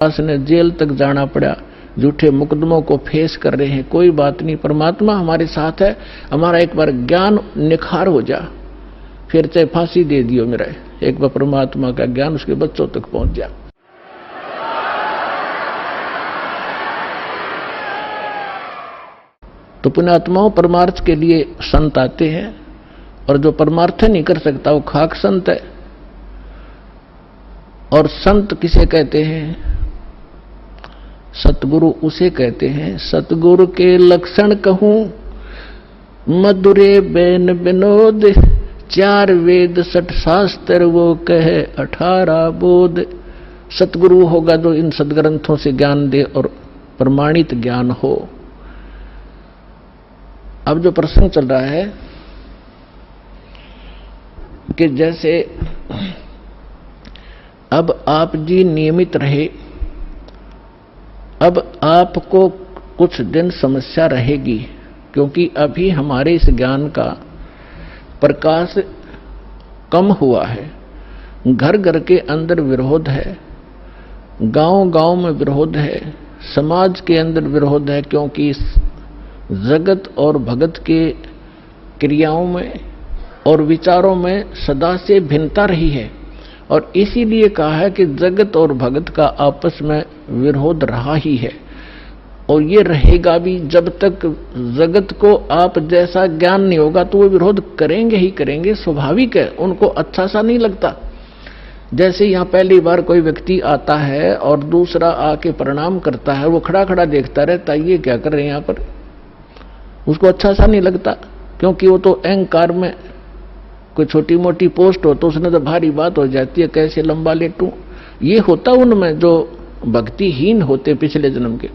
ने जेल तक जाना पड़ा, झूठे मुकदमों को फेस कर रहे हैं, कोई बात नहीं, परमात्मा हमारे साथ है। हमारा एक बार ज्ञान निखार हो जा, फिर चाहे फांसी दे दियो मेरा, एक बार परमात्मा का ज्ञान उसके बच्चों तक पहुंच जा। तो पुण्यात्माओं, परमार्थ के लिए संत आते हैं, और जो परमार्थ नहीं कर सकता वो खाक संत है। और संत किसे कहते हैं? सतगुरु उसे कहते हैं। सतगुरु के लक्षण कहूं, मधुरे बैन विनोद, 4 वेद 60 शास्त्र वो कहे 18 बोध। सतगुरु होगा जो इन सदग्रंथों से ज्ञान दे और प्रमाणित ज्ञान हो। अब जो प्रसंग चल रहा है कि जैसे अब आप जी नियमित रहे, अब आपको कुछ दिन समस्या रहेगी, क्योंकि अभी हमारे इस ज्ञान का प्रकाश कम हुआ है। घर घर के अंदर विरोध है, गांव गांव में विरोध है, समाज के अंदर विरोध है, क्योंकि इस जगत और भगत के क्रियाओं में और विचारों में सदा से भिन्नता रही है। और इसीलिए कहा है कि जगत और भगत का आपस में विरोध रहा ही है, और ये रहेगा भी। जब तक जगत को आप जैसा ज्ञान नहीं होगा तो वो विरोध करेंगे ही करेंगे, स्वाभाविक है, उनको अच्छा सा नहीं लगता। जैसे यहाँ पहली बार कोई व्यक्ति आता है और दूसरा आके प्रणाम करता है, वो खड़ा खड़ा देखता रहता है, ये क्या कर रहे हैं यहाँ पर, उसको अच्छा सा नहीं लगता, क्योंकि वो तो अहंकार में कोई छोटी मोटी पोस्ट हो तो उसने तो भारी बात हो जाती है, कैसे लंबा लेटूं। ये होता उनमें जो भक्तिहीन होते पिछले जन्म के,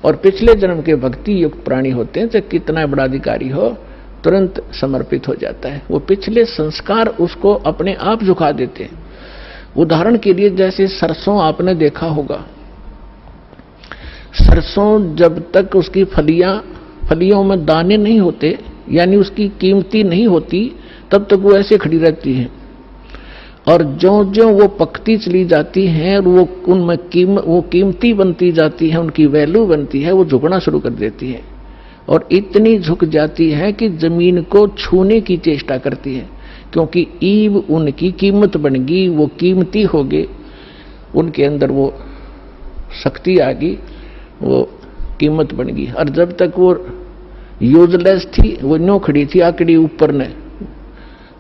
और पिछले जन्म के भक्ति युक्त प्राणी होते हैं, चाहे कितना बड़ा अधिकारी हो तुरंत समर्पित हो जाता है। वो पिछले संस्कार उसको अपने आप झुका देते हैं। उदाहरण के लिए जैसे सरसों आपने देखा होगा, सरसों जब तक उसकी फलियों में दाने नहीं होते, यानी उसकी कीमती नहीं होती, तब तक वो ऐसे खड़ी रहती है। और ज्यों ज्यों वो पकती चली जाती हैं और वो उनमें वो कीमती बनती जाती है, उनकी वैल्यू बनती है, वो झुकना शुरू कर देती है, और इतनी झुक जाती है कि जमीन को छूने की चेष्टा करती है, क्योंकि ईव उनकी कीमत बन गई, वो कीमती हो गए, उनके अंदर वो शक्ति आ गई, वो कीमत बन गई। और जब तक वो यूजलेस थी, वो न्यों खड़ी थी आकड़ी ऊपर ने।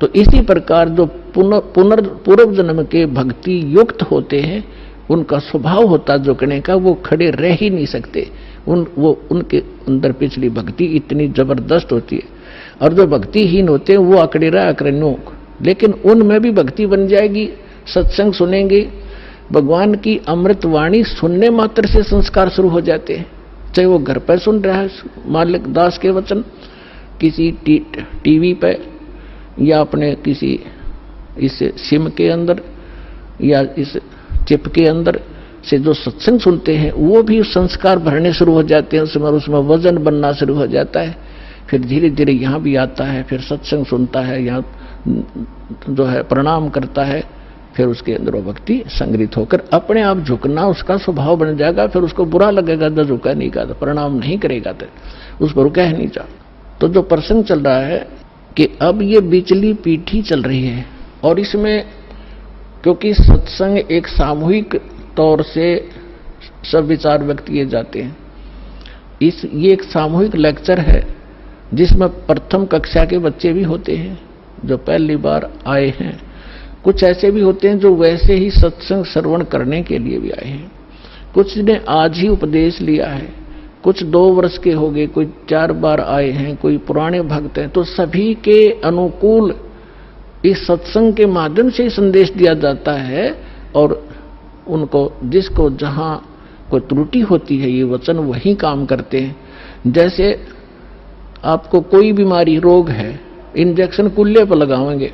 तो इसी प्रकार जो पूर्व जन्म के भक्ति युक्त होते हैं, उनका स्वभाव होता झुकने का, वो खड़े रह ही नहीं सकते। उनके अंदर पिछली भक्ति इतनी जबरदस्त होती है। और जो भक्तिहीन होते हैं वो आकड़े रहा आकड़े, लेकिन उनमें भी भक्ति बन जाएगी। सत्संग सुनेंगे, भगवान की अमृत वाणी सुनने मात्र से संस्कार शुरू हो जाते हैं। चाहे वो घर पर सुन रहा है मालिक दास के वचन, किसी टीवी पे, या अपने किसी इस सिम के अंदर या इस चिप के अंदर से जो सत्संग सुनते हैं, वो भी संस्कार भरने शुरू हो जाते हैं, उसमें वजन बनना शुरू हो जाता है। फिर धीरे धीरे यहाँ भी आता है, फिर सत्संग सुनता है, यहाँ जो है प्रणाम करता है, फिर उसके अंदर वो भक्ति संग्रहित होकर अपने आप झुकना उसका स्वभाव बन जाएगा। फिर उसको बुरा लगेगा जब झुका नहीं गा, प्रणाम नहीं करेगा तो उस पर कह नहीं जा। तो जो प्रसंग चल रहा है कि अब ये बिचली पीठी चल रही है, और इसमें क्योंकि सत्संग एक सामूहिक तौर से सब विचार व्यक्त किए जाते हैं, ये एक सामूहिक लेक्चर है जिसमें प्रथम कक्षा के बच्चे भी होते हैं जो पहली बार आए हैं, कुछ ऐसे भी होते हैं जो वैसे ही सत्संग श्रवण करने के लिए भी आए हैं, कुछ ने आज ही उपदेश लिया है, कुछ 2 वर्ष के हो गए, कोई 4 बार आए हैं, कोई पुराने भक्त हैं। तो सभी के अनुकूल इस सत्संग के माध्यम से संदेश दिया जाता है, और उनको जिसको जहां कोई त्रुटि होती है, ये वचन वही काम करते हैं। जैसे आपको कोई बीमारी रोग है, इंजेक्शन कुल्ले पर लगाएंगे,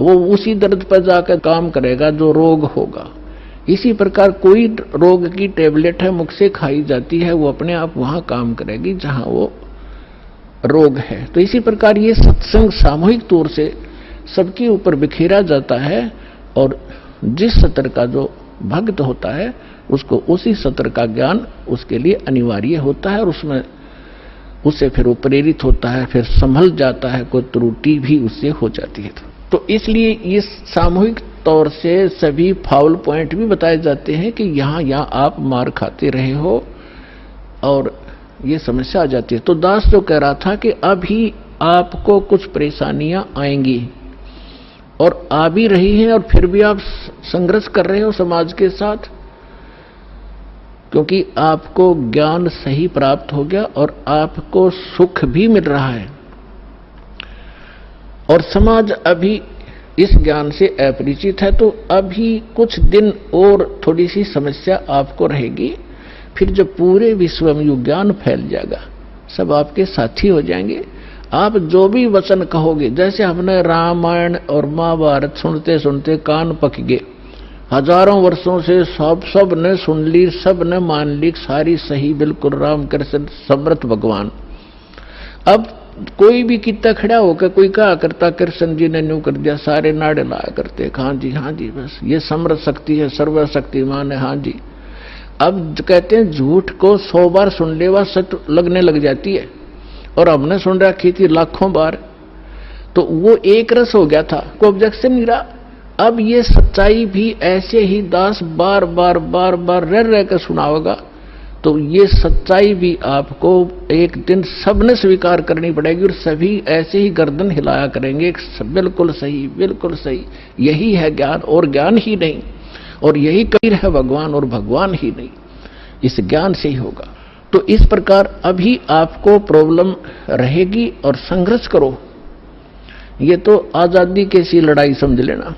वो उसी दर्द पर जाकर काम करेगा जो रोग होगा। इसी प्रकार कोई रोग की टेबलेट है, मुख से खाई जाती है, वो अपने आप वहां काम करेगी जहां वो रोग है। तो इसी प्रकार ये सत्संग सामूहिक तौर से सबके ऊपर बिखेरा जाता है, और जिस स्तर का जो भक्त होता है उसको उसी सत्र का ज्ञान उसके लिए अनिवार्य होता है और उसमें उससे फिर वो प्रेरित होता है, फिर संभल जाता है, कोई त्रुटि भी उससे हो जाती है। तो इसलिए इस सामूहिक तौर से सभी फाउल पॉइंट भी बताए जाते हैं कि यहाँ आप मार खाते रहे हो और ये समस्या आ जाती है। तो दास जो कह रहा था कि अभी आपको कुछ परेशानियां आएंगी और आ भी रही हैं और फिर भी आप संघर्ष कर रहे हो समाज के साथ, क्योंकि आपको ज्ञान सही प्राप्त हो गया और आपको सुख भी मिल रहा है और समाज अभी इस ज्ञान से अपरिचित है। तो अभी कुछ दिन और थोड़ी सी समस्या आपको रहेगी, फिर जब पूरे विश्व में ये ज्ञान फैल जाएगा, सब आपके साथी हो जाएंगे। आप जो भी वचन कहोगे, जैसे हमने रामायण और महाभारत सुनते सुनते कान पक गए, हजारों वर्षों से सब ने सुन ली, सब ने मान ली, सारी सही, बिल्कुल राम कृष्ण समर्थ भगवान। अब कोई भी कितना खड़ा होकर कोई कहा करता कृष्ण जी ने न्यू कर दिया, सारे नाड़े लाया करते, हाँ जी बस ये समर्थ शक्ति है, सर्वशक्तिमान है, हाँ जी। अब कहते हैं झूठ को 100 बार सुन ले वह सच लगने लग जाती है, और हमने सुन रखी थी लाखों बार, तो वो एक रस हो गया था, कोई ऑब्जेक्शन नहीं रहा। अब ये सच्चाई भी ऐसे ही दास बार बार रह कर सुनाओगा, तो ये सच्चाई भी आपको एक दिन सबने स्वीकार करनी पड़ेगी और सभी ऐसे ही गर्दन हिलाया करेंगे, बिल्कुल सही, यही है ज्ञान और ज्ञान ही नहीं, और यही कबीर है भगवान और भगवान ही नहीं, इस ज्ञान से ही होगा। तो इस प्रकार अभी आपको प्रॉब्लम रहेगी और संघर्ष करो। ये तो आजादी की सी लड़ाई समझ लेना,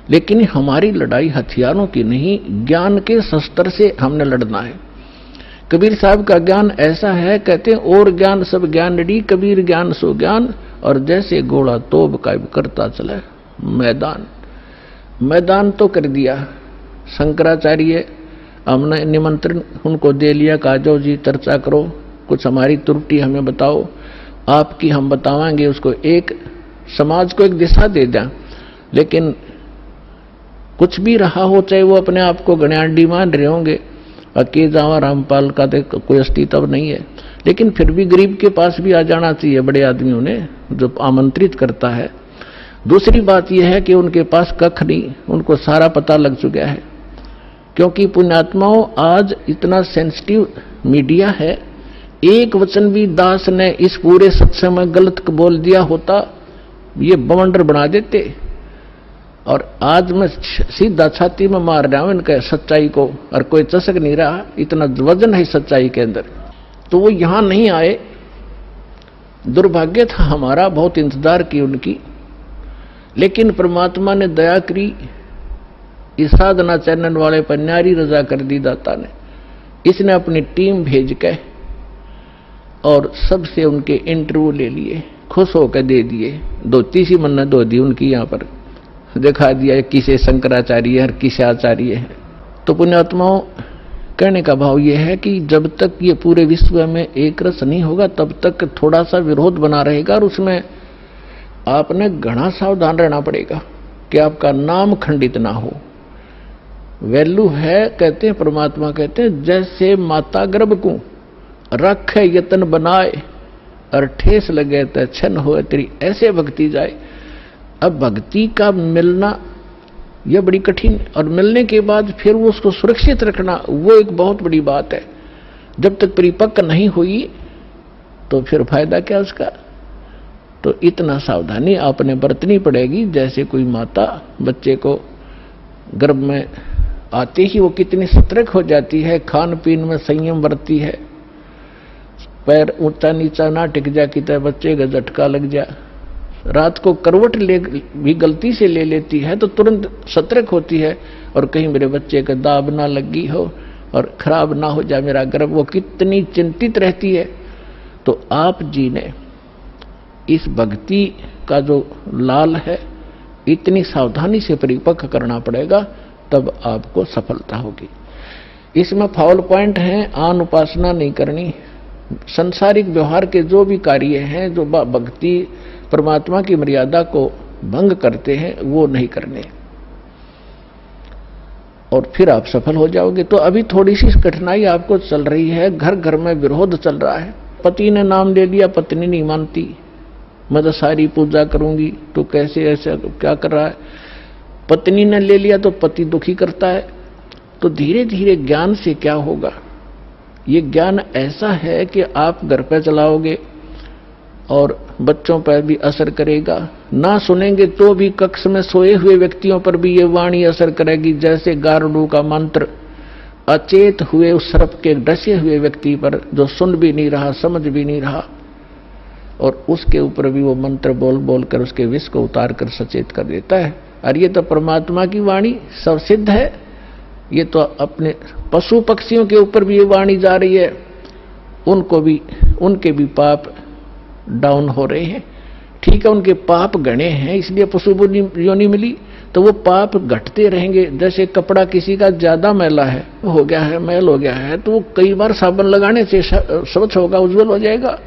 लेकिन हमारी लड़ाई हथियारों की नहीं, ज्ञान के शस्त्र से हमने लड़ना है। कबीर साहब का ज्ञान ऐसा है, कहते हैं और ज्ञान सब ज्ञानड़ी, कबीर ज्ञान सो ज्ञान, और जैसे घोड़ा तोब का करता चले मैदान तो कर दिया शंकराचार्य, हमने निमंत्रण उनको दे लिया, कहा जाओ जी चर्चा करो, कुछ हमारी त्रुटि हमें बताओ, आपकी हम बतावाएंगे, उसको एक समाज को एक दिशा दे दें। लेकिन कुछ भी रहा हो, चाहे वो अपने आप को गण्याडी मान रहे होंगे, अके जावा रामपाल का तो कोई अस्तित्व नहीं है, लेकिन फिर भी गरीब के पास भी आ जाना चाहिए बड़े आदमियों ने, जो आमंत्रित करता है। दूसरी बात यह है कि उनके पास कख नहीं, उनको सारा पता लग चुका है, क्योंकि पुण्यात्माओं आज इतना सेंसिटिव मीडिया है, एक वचन भी दास ने इस पूरे सत्संग में गलत बोल दिया होता, ये बवंडर बना देते। और आज मैं सीधा छाती में मार रहा हूं इनके सच्चाई को, और कोई चसक नहीं रहा, इतना वजन है सच्चाई के अंदर। तो वो यहां नहीं आए, दुर्भाग्य था हमारा, बहुत इंतजार की उनकी, लेकिन परमात्मा ने दया करी, इस साधना चैनल वाले पर न्यारी रजा कर दी दाता ने। इसने अपनी टीम भेज के और सबसे उनके इंटरव्यू ले लिए, खुश होकर दे दिए, धोती सी मन्नत धो दी उनकी, यहां पर दिखा दिया किसे शंकराचार्य है और किसे आचार्य है। तो पुण्यात्माओं, कहने का भाव यह है कि जब तक ये पूरे विश्व में एक रस नहीं होगा, तब तक थोड़ा सा विरोध बना रहेगा, और उसमें आपने घना सावधान रहना पड़ेगा कि आपका नाम खंडित ना हो। वैल्यू है, कहते हैं परमात्मा कहते हैं, जैसे माता गर्भ को रखे यतन बनाए, और ठेस लगे तो छन हो तेरी, ऐसे भक्ति जाए। अब भक्ति का मिलना यह बड़ी कठिन, और मिलने के बाद फिर वो उसको सुरक्षित रखना, वो एक बहुत बड़ी बात है। जब तक परिपक्व नहीं हुई तो फिर फायदा क्या उसका। तो इतना सावधानी आपने बरतनी पड़ेगी, जैसे कोई माता बच्चे को गर्भ में आते ही वो कितनी सतर्क हो जाती है, खान पीन में संयम बरतती है, पैर ऊंचा नीचा ना टिक जा कि बच्चे का झटका लग जा, रात को करवट ले भी गलती से ले लेती है तो तुरंत सतर्क होती है, और कहीं मेरे बच्चे का दाब ना लगी हो और खराब ना हो जाए मेरा गर्भ, वो कितनी चिंतित रहती है। तो आप जी ने इस भक्ति का जो लाल है, इतनी सावधानी से परिपक्व करना पड़ेगा, तब आपको सफलता होगी। इसमें फाउल पॉइंट है, आन उपासना नहीं करनी, संसारिक व्यवहार के जो भी कार्य हैं, जो भक्ति परमात्मा की मर्यादा को भंग करते हैं, वो नहीं करने। और फिर आप सफल हो जाओगे। तो अभी थोड़ी सी कठिनाई आपको चल रही है, घर घर में विरोध चल रहा है। पति ने नाम ले लिया, पत्नी नहीं मानती, मैं तो सारी पूजा करूंगी, तो कैसे ऐसा क्या कर रहा है। पत्नी ने ले लिया तो पति दुखी करता है। तो धीरे धीरे ज्ञान से क्या होगा, ये ज्ञान ऐसा है कि आप घर पे चलाओगे और बच्चों पर भी असर करेगा। ना सुनेंगे तो भी कक्ष में सोए हुए व्यक्तियों पर भी ये वाणी असर करेगी, जैसे गारुड़ का मंत्र अचेत हुए उस सर्प के डसे हुए व्यक्ति पर, जो सुन भी नहीं रहा, समझ भी नहीं रहा, और उसके ऊपर भी वो मंत्र बोल बोल कर उसके विष को उतार कर सचेत कर देता है। और ये तो परमात्मा की वाणी सब सिद्ध है। ये तो अपने पशु पक्षियों के ऊपर भी ये वाणी जा रही है, उनके भी पाप डाउन हो रहे हैं। ठीक है, उनके पाप गणे हैं, इसलिए पशु योनि मिली, तो वो पाप घटते रहेंगे। जैसे कपड़ा किसी का ज्यादा मैला है, हो गया है, मैल हो गया है, तो वो कई बार साबुन लगाने से स्वच्छ होगा, उज्जवल हो जाएगा।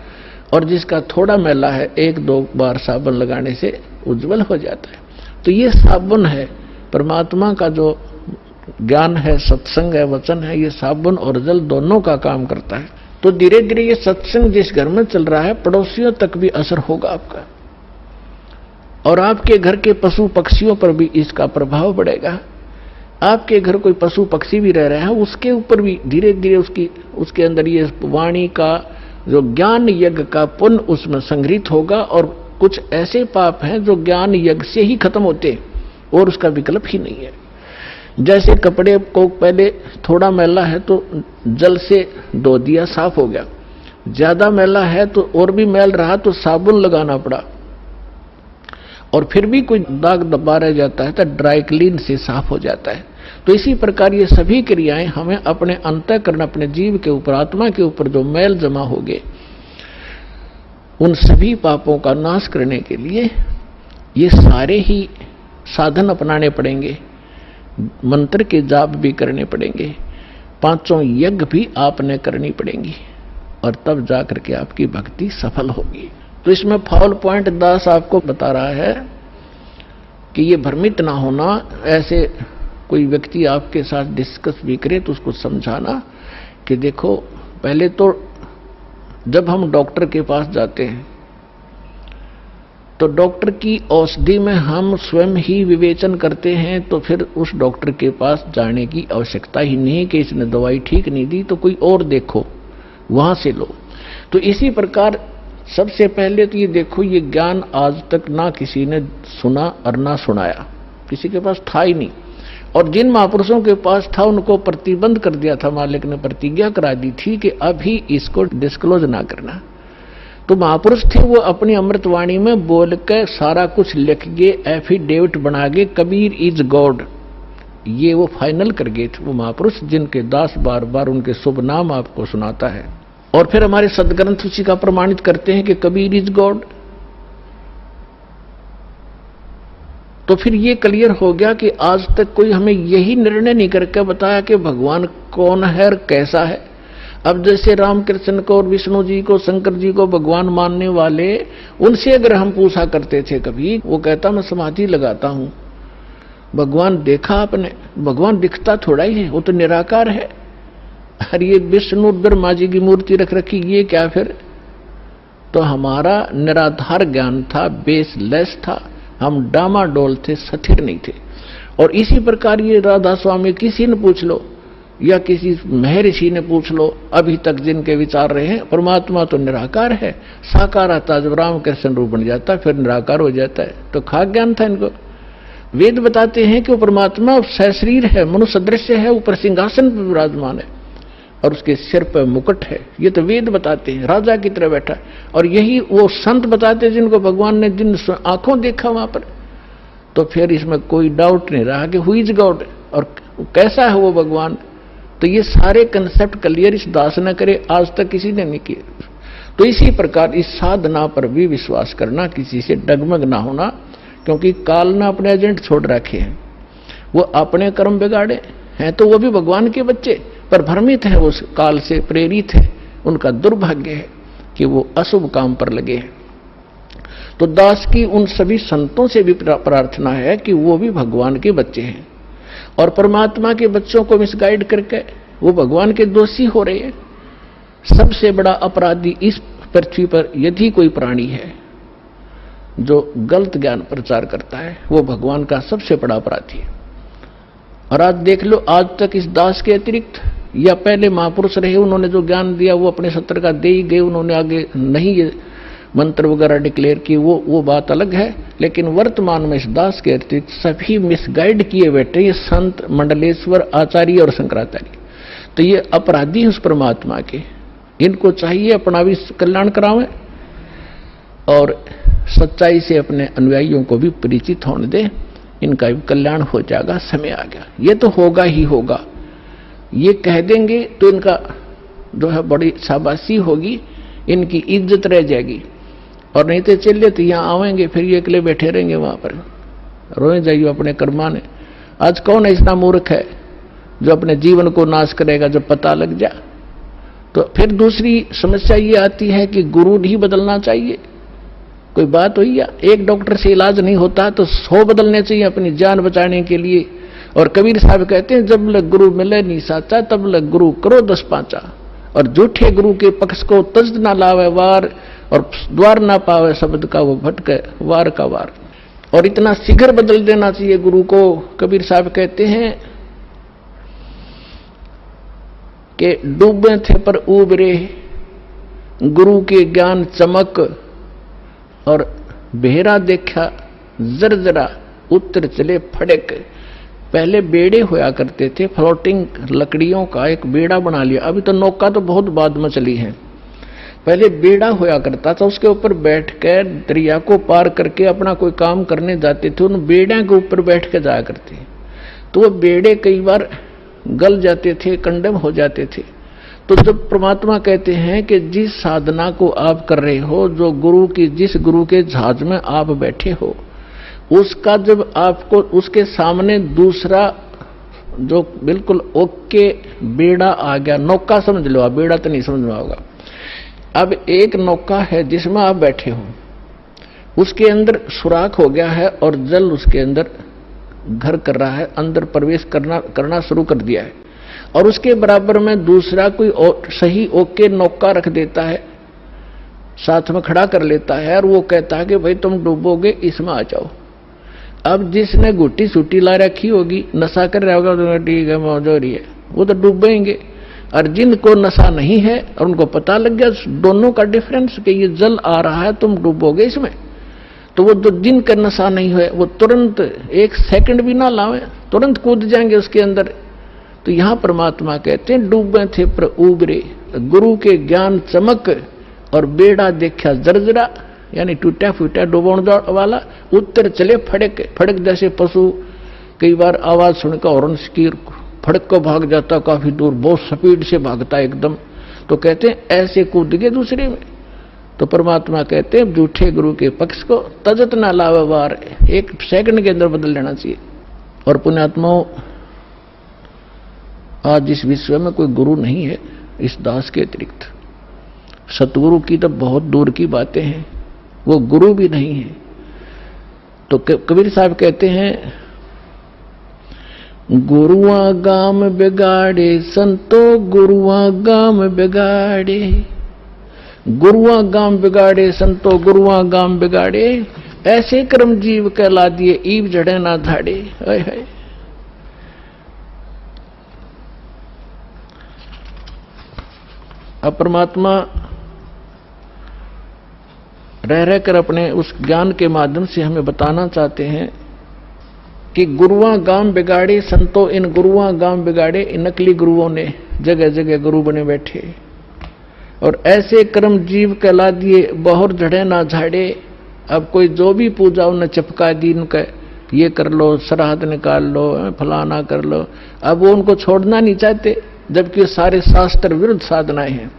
और जिसका थोड़ा मैला है, 1-2 बार साबुन लगाने से उज्जवल हो जाता है। तो ये साबुन है, परमात्मा का जो ज्ञान है, सत्संग है, वचन है, ये साबुन और जल दोनों का काम करता है। तो धीरे धीरे ये सत्संग जिस घर में चल रहा है, पड़ोसियों तक भी असर होगा आपका, और आपके घर के पशु पक्षियों पर भी इसका प्रभाव पड़ेगा। आपके घर कोई पशु पक्षी भी रह रहे हैं, उसके ऊपर भी धीरे धीरे उसके अंदर ये वाणी का जो ज्ञान यज्ञ का पुण्य उसमें संग्रहित होगा। और कुछ ऐसे पाप हैं जो ज्ञान यज्ञ से ही खत्म होते और उसका विकल्प ही नहीं है। जैसे कपड़े को पहले थोड़ा मैला है तो जल से धो दिया, साफ हो गया। ज्यादा मैला है तो और भी मैल रहा तो साबुन लगाना पड़ा, और फिर भी कोई दाग दबा रह जाता है तो ड्राई क्लीन से साफ हो जाता है। तो इसी प्रकार ये सभी क्रियाएं हमें अपने अंतःकरण, अपने जीव के ऊपर, आत्मा के ऊपर जो मैल जमा हो गए, उन सभी पापों का नाश करने के लिए ये सारे ही साधन अपनाने पड़ेंगे। मंत्र के जाप भी करने पड़ेंगे, 5 यज्ञ भी आपने करनी पड़ेंगी, और तब जाकर के आपकी भक्ति सफल होगी। तो इसमें फाउल पॉइंट दास आपको बता रहा है कि ये भ्रमित ना होना। ऐसे कोई व्यक्ति आपके साथ डिस्कस भी करे तो उसको समझाना कि देखो, पहले तो जब हम डॉक्टर के पास जाते हैं तो डॉक्टर की औषधि में हम स्वयं ही विवेचन करते हैं, तो फिर उस डॉक्टर के पास जाने की आवश्यकता ही नहीं कि इसने दवाई ठीक नहीं दी तो कोई और देखो, वहां से लो। तो इसी प्रकार सबसे पहले तो ये देखो, ये ज्ञान आज तक ना किसी ने सुना और ना सुनाया, किसी के पास था ही नहीं। और जिन महापुरुषों के पास था उनको प्रतिबंध कर दिया था, मालिक ने प्रतिज्ञा करा दी थी कि अभी इसको डिस्क्लोज ना करना। तो महापुरुष थे, वो अपनी अमृतवाणी में बोल के सारा कुछ लिख गए, एफिडेविट बना गए, कबीर इज गॉड, ये वो फाइनल कर गए थे वो महापुरुष, जिनके दास बार बार उनके शुभ नाम आपको सुनाता है। और फिर हमारे सदग्रंथ उसी का प्रमाणित करते हैं कि कबीर इज गॉड। तो फिर ये क्लियर हो गया कि आज तक कोई हमें यही निर्णय नहीं करके बताया कि भगवान कौन है और कैसा है। अब जैसे रामकृष्ण को और विष्णु जी को, शंकर जी को भगवान मानने वाले, उनसे अगर हम पूछा करते थे कभी, वो कहता मैं समाधि लगाता हूं, भगवान देखा आपने? भगवान दिखता थोड़ा ही है, वो तो निराकार है। अरे ये विष्णु ब्रह्मा जी की मूर्ति रख रखी, ये क्या फिर? तो हमारा निराधार ज्ञान था, बेसलेस था, हम डामाडोल थे, स्थिर नहीं थे। और इसी प्रकार ये राधा स्वामी किसी ने पूछ लो या किसी महर्षि ने पूछ लो, अभी तक जिनके विचार रहे हैं, परमात्मा तो निराकार है, साकार आता जब रामकृष्ण रूप बन जाता फिर निराकार हो जाता है। तो खाक ज्ञान था इनको। वेद बताते हैं कि वो परमात्मा सशरीर है, मनुष्य दृश्य है, ऊपर सिंहासन पर विराजमान है और उसके सिर पर मुकुट है। ये तो वेद बताते हैं, राजा की तरह बैठा। और यही वो संत बताते जिनको भगवान ने जिन आंखों देखा वहां पर। तो फिर इसमें कोई डाउट नहीं रहा कि हु इज गॉड और कैसा है वो भगवान। तो ये सारे कंसेप्ट क्लियर इस दास न करे, आज तक किसी ने नहीं किए। तो इसी प्रकार इस साधना पर भी विश्वास करना, किसी से डगमग ना होना, क्योंकि काल ने अपने एजेंट छोड़ रखे हैं, वो अपने कर्म बिगाड़े हैं, तो वो भी भगवान के बच्चे पर भ्रमित है, उस काल से प्रेरित है। उनका दुर्भाग्य है कि वो अशुभ काम पर लगे हैं। तो दास की उन सभी संतों से भी प्रार्थना है कि वो भी भगवान के बच्चे हैं। और परमात्मा के बच्चों को मिसगाइड करके वो भगवान के दोषी हो रहे हैं। सबसे बड़ा अपराधी इस पृथ्वी पर यदि कोई प्राणी है जो गलत ज्ञान प्रचार करता है, वो भगवान का सबसे बड़ा अपराधी है। और आज देख लो, आज तक इस दास के अतिरिक्त या पहले महापुरुष रहे, उन्होंने जो ज्ञान दिया वो अपने सत्र का दे ही गए, उन्होंने आगे नहीं ये मंत्र वगैरह डिक्लेयर किए, वो बात अलग है। लेकिन वर्तमान में इस दास के अतिरिक्त सभी मिसगाइड किए बैठे ये संत, मंडलेश्वर, आचार्य और शंकराचार्य। तो ये अपराधी उस परमात्मा के, इनको चाहिए अपना भी कल्याण करावें और सच्चाई से अपने अनुयायियों को भी परिचित होने दें, इनका भी कल्याण हो जाएगा। समय आ गया, ये तो होगा ही होगा। ये कह देंगे तो इनका जो है बड़ी शाबाशी होगी, इनकी इज्जत रह जाएगी। और नहीं तो चलिए तो यहाँ आवेंगे, फिर ये अकेले बैठे रहेंगे वहां पर, रोए जाइए अपने कर्माने। आज कौन ऐसा मूर्ख है जो अपने जीवन को नाश करेगा जब पता लग जा? तो फिर दूसरी समस्या ये आती है कि गुरु नहीं बदलना चाहिए। कोई बात हुई या एक डॉक्टर से इलाज नहीं होता तो 100 बदलने चाहिए अपनी जान बचाने के लिए। और कबीर साहब कहते हैं, जब लग गुरु मिले नहीं साचा, तब लग गुरु करो 10 पांचा। और झूठे गुरु के पक्ष को तज ना लावे वार, और द्वार ना पावे शब्द का वो भटके वार का वार। और इतना शीघ्र बदल देना चाहिए गुरु को। कबीर साहब कहते हैं कि डूबे थे पर उबरे, गुरु के ज्ञान चमक, और बेहरा देखा जरजरा, उत्तर चले फड़क। पहले बेड़े होया करते थे, फ्लोटिंग लकड़ियों का एक बेड़ा बना लिया। अभी तो नौका तो बहुत बाद में चली है, पहले बेड़ा होया करता था, उसके ऊपर बैठकर दरिया को पार करके अपना कोई काम करने जाते थे, उन बेड़े के ऊपर बैठ के जाया करते। तो वो बेड़े कई बार गल जाते थे, कंडम हो जाते थे। तो जब परमात्मा कहते हैं कि जिस साधना को आप कर रहे हो, जो गुरु की, जिस गुरु के जहाज में आप बैठे हो, उसका जब आपको उसके सामने दूसरा जो बिल्कुल ओके बेड़ा आ गया, नौका समझ लो आप, बेड़ा तो नहीं समझ में होगा। अब एक नौका है जिसमें आप बैठे हो, उसके अंदर सुराख हो गया है और जल उसके अंदर घर कर रहा है, अंदर प्रवेश करना शुरू कर दिया है। और उसके बराबर में दूसरा कोई सही ओके नौका रख देता है, साथ में खड़ा कर लेता है, और वो कहता है कि भाई तुम डूबोगे, इसमें आ जाओ। अब जिसने गुट्टी सूटी ला रखी होगी, नशा कर रहा होगा, तो ठीक है मौज हो रही है, वो तो डूबेंगे। और जिनको नशा नहीं है और उनको पता लग गया दोनों का डिफरेंस कि ये जल आ रहा है, तुम डूबोगे इसमें, तो वो जो जिनका नशा नहीं है वो तुरंत 1 सेकंड भी ना लावे, तुरंत कूद जाएंगे उसके अंदर। तो यहां परमात्मा कहते हैं, डूबे थे पर उबरे, गुरु के ज्ञान चमक, और बेड़ा देखा जर्जरा, यानी टूटा फूटा डूबण वाला, उत्तर चले फड़क। फड़क जैसे पशु कई बार आवाज सुनकर हॉर्न की फड़क को भाग जाता, काफी दूर बहुत स्पीड से भागता एकदम, तो कहते हैं ऐसे कूद गए दूसरे में। तो परमात्मा कहते हैं झूठे गुरु के पक्ष को तजत ना लावे वार, 1 सेकंड के अंदर बदल लेना चाहिए। और पुण्यात्माओं, आज इस विश्व में कोई गुरु नहीं है इस दास के अतिरिक्त। सतगुरु की तो बहुत दूर की बातें हैं, वो गुरु भी नहीं है। तो कबीर साहब कहते हैं, गुरुआ गाम बिगाड़े संतो, गुरुआ गाम बिगाड़े, गुरुआ गाम बिगाड़े संतो, गुरुआ गाम बिगाड़े, ऐसे कर्म जीव कहला दिए, ईव जड़े ना धाड़े। है अब परमात्मा रह रहकर अपने उस ज्ञान के माध्यम से हमें बताना चाहते हैं कि गुरुआ गाम बिगाड़े संतो, इन गुरुआ गाम बिगाड़े, इन नकली गुरुओं ने जगह जगह गुरु बने बैठे, और ऐसे कर्म जीव कहला दिए, बहुर झड़े ना झाड़े। अब कोई जो भी पूजा उन्हें चिपका दी, उनका ये कर लो, श्राद्ध निकाल लो, फलाना कर लो। अब वो उनको छोड़ना नहीं चाहते, जबकि सारे शास्त्र विरुद्ध साधनाएं हैं।